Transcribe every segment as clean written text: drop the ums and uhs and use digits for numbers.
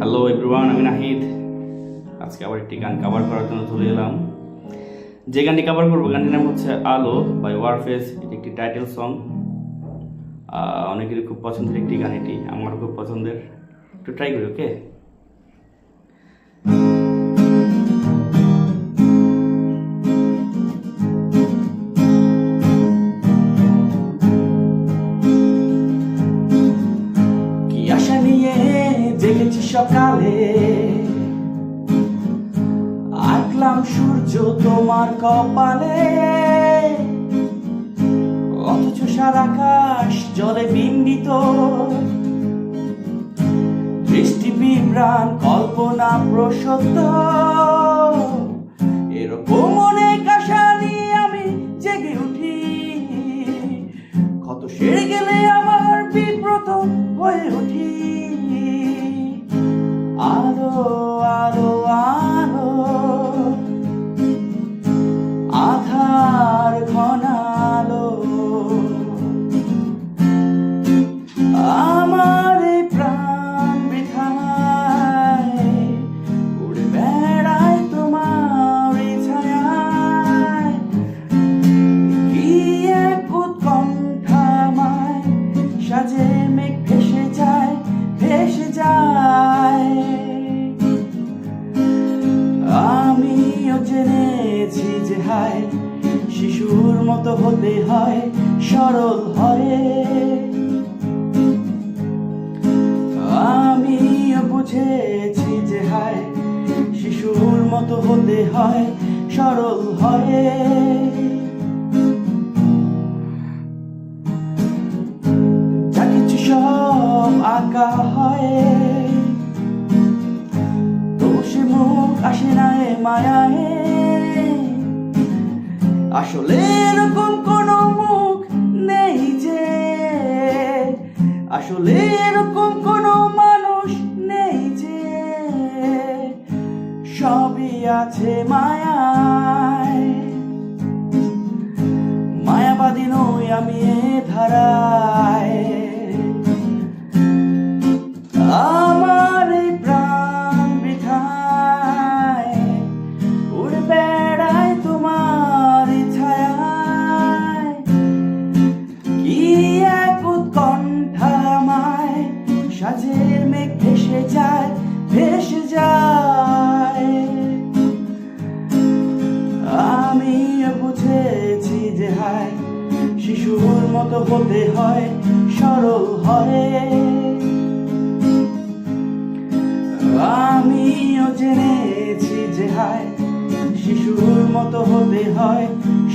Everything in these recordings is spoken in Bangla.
হ্যালো এভরিওয়ান, আমি নাহিদ। আজকে আবার একটি গান কভার করার জন্য চলে এলাম। যে গানটি কভার করবো গানটির নাম হচ্ছে আলো বাই ওয়ারফেস। এটি একটি টাইটেল সং। অনেকেরই খুব পছন্দের একটি গান, এটি আমারও খুব পছন্দের। একটু ট্রাই করি, ওকে? কি আশা নিয়ে জেগেছি সকালে, আঁকলাম সূর্য তোমার কপালে, অথচ সারা আকাশ জলে বিম্বিত, দৃষ্টি বিভ্রাণ কল্পনা প্রসত্ত। এরকম অনেক আশা নিয়ে আমি জেগে উঠি, ক্ষত সেরে গেলে আবার বিব্রত হয়ে উঠি। আলো আলো আলো, আধার ঘনালো, আমার এই প্রাণ বৃথায় উড়ে বেড়ায় তোমার এই ছায়ায়। কি এক উৎকণ্ঠামায় সাজে মেঘ ভেসে যায়, ভেসে যায়। আমিও জেনেছি যে হায় শিশুর মতো হতে হয়, সরল হয়ে। আমিও বুঝেছি যে হায় শিশুর মতো হতে হয়, সরল হয়ে। যা কিছু সব আঁকা হয়, তবু সে মুখ আসে না এ মায়ায়। আসলে এরকম কোনো মুখ নেই যে, আসলে এরকম কোনো মানুষ নেই যে, সবই আছে মায়ায়। মায়াবাদী নই আমি এ ধারায়, আমার এই প্রাণ বৃথায় উড়ে বেড়ায় তোমার ছায়ায়। কি এক উৎকণ্ঠামায় সাজের মেঘ ভেসে যায়, ভেসে যায়। আমি বুঝেছি যে হায় শিশুর মতো হতে হয়, সরল হয়ে। আমিও জেনেছি যে হায় শিশুর মতো হতে হয়,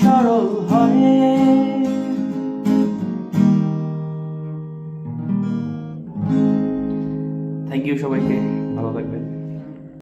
সরল হয়ে। থ্যাংক ইউ সবাইকে, ভালো থাকবেন।